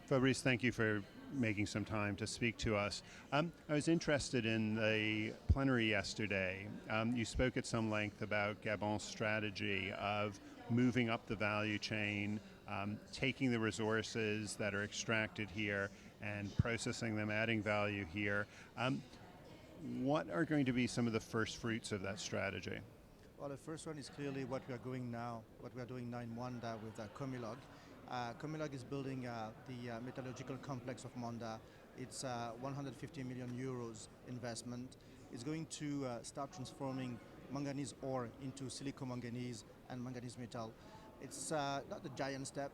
Fabrice, thank you for making some time to speak to us. I was interested in the plenary yesterday. You spoke at some length about Gabon's strategy of moving up the value chain, taking the resources that are extracted here and processing them, adding value here. What are going to be some of the first fruits of that strategy? Well, the first one is clearly what we are doing now in Mwanda with Comilog. Comilog is building the metallurgical complex of Mwanda. It's 150 million euros investment. It's going to start transforming manganese ore into silicomanganese and manganese metal. It's not a giant step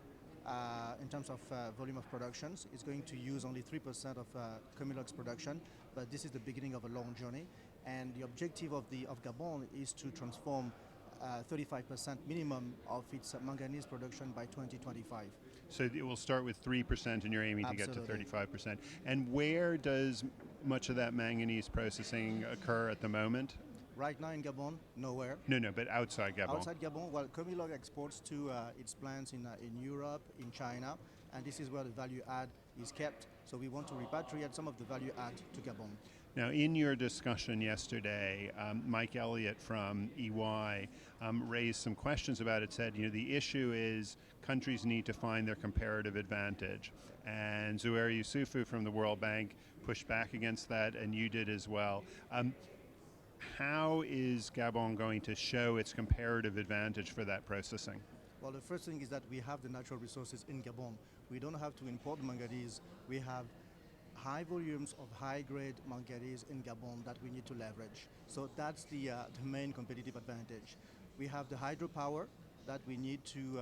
in terms of volume of productions. It's going to use only 3% of Comilog's production, but this is the beginning of a long journey. And the objective of Gabon is to transform 35% minimum of its manganese production by 2025. So it will start with 3% and you're aiming Absolutely. to get to 35%. And where does much of that manganese processing occur at the moment? Right now in Gabon, nowhere. No, but outside Gabon. Outside Gabon, well, Comilog exports to its plants in Europe, in China, and this is where the value add is kept. So we want to repatriate some of the value add to Gabon. Now, in your discussion yesterday, Mike Elliott from EY raised some questions about it, said, the issue is countries need to find their comparative advantage. And Zouhair Youssoufou from the World Bank pushed back against that, and you did as well. How is Gabon going to show its comparative advantage for that processing? Well, the first thing is that we have the natural resources in Gabon. We don't have to import manganese. We have high volumes of high-grade manganese in Gabon that we need to leverage. So that's the main competitive advantage. We have the hydropower that we need to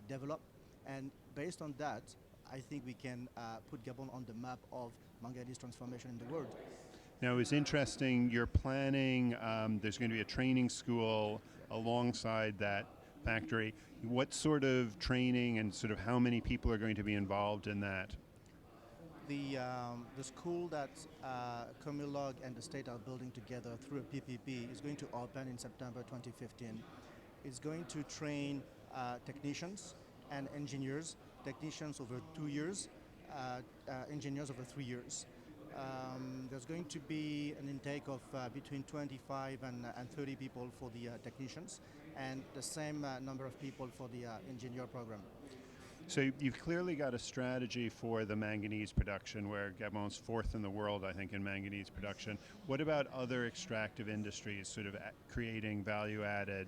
develop, and based on that, I think we can put Gabon on the map of manganese transformation in the world. Now, it's interesting, you're planning, there's going to be a training school alongside that factory. What sort of training and sort of how many people are going to be involved in that? The school that Comilog and the state are building together through a PPP is going to open in September 2015. It's going to train technicians and engineers, technicians over 2 years, engineers over 3 years. There's going to be an intake of between 25 and 30 people for the technicians, and the same number of people for the engineer program. So you've clearly got a strategy for the manganese production, where Gabon's fourth in the world, I think, in manganese production. What about other extractive industries, sort of creating value added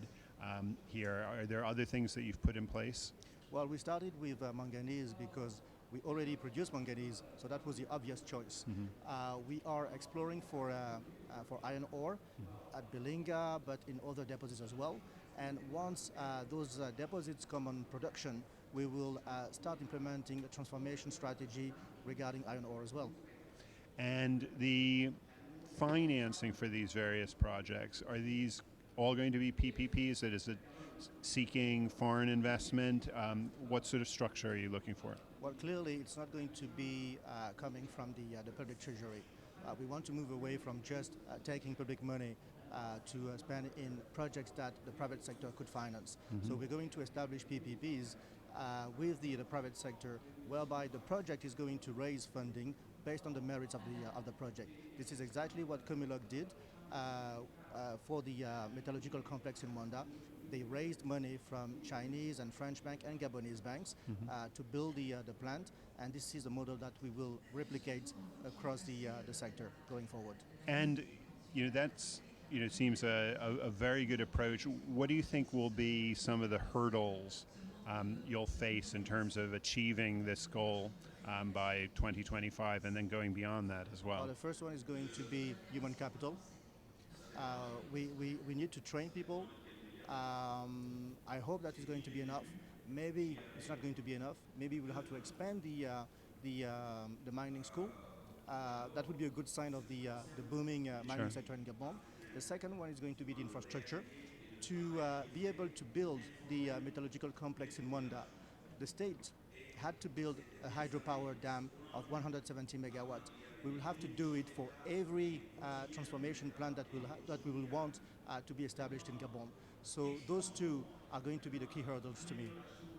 here? Are there other things that you've put in place? Well, we started with manganese because we already produce manganese, so that was the obvious choice. Mm-hmm. We are exploring for iron ore at Belinga, but in other deposits as well. And once those deposits come on production, we will start implementing a transformation strategy regarding iron ore as well. And the financing for these various projects, are these all going to be PPPs? Is it seeking foreign investment? What sort of structure are you looking for? Well, clearly it's not going to be coming from the public treasury. We want to move away from just taking public money to spend in projects that the private sector could finance. Mm-hmm. So we're going to establish PPPs with the private sector, whereby the project is going to raise funding based on the merits of the project. This is exactly what Comilog did for the metallurgical complex in Mwanda. They raised money from Chinese and French bank and Gabonese banks to build the plant, and this is a model that we will replicate across the sector going forward. And that's seems a very good approach. What do you think will be some of the hurdles you'll face in terms of achieving this goal by 2025 and then going beyond that as well? Well, the first one is going to be human capital. We need to train people. I hope that is going to be enough. Maybe it's not going to be enough. Maybe we'll have to expand the mining school. That would be a good sign of the booming mining sector in Gabon. The second one is going to be the infrastructure. To be able to build the metallurgical complex in Mwanda, the state had to build a hydropower dam of 170 megawatts. We will have to do it for every transformation plant that we will want to be established in Gabon. So those two are going to be the key hurdles to me.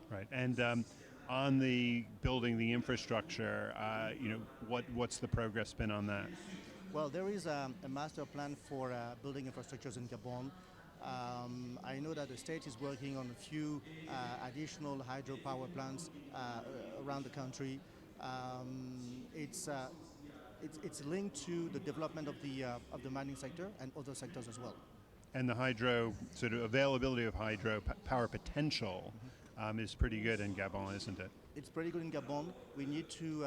Right, and on the building the infrastructure, what's the progress been on that? Well, there is a master plan for building infrastructures in Gabon. I know that the state is working on a few additional hydropower plants around the country. It's linked to the development of the mining sector and other sectors as well. And the hydro, sort of availability of hydro power potential is pretty good in Gabon, isn't it? It's pretty good in Gabon. We need to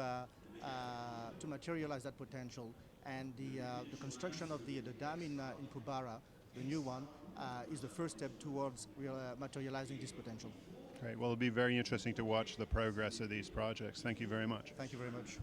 materialize that potential, and the construction of the dam in Kubara, the new one, is the first step towards materializing this potential. Great. Well, it'll be very interesting to watch the progress of these projects. Thank you very much. Thank you very much.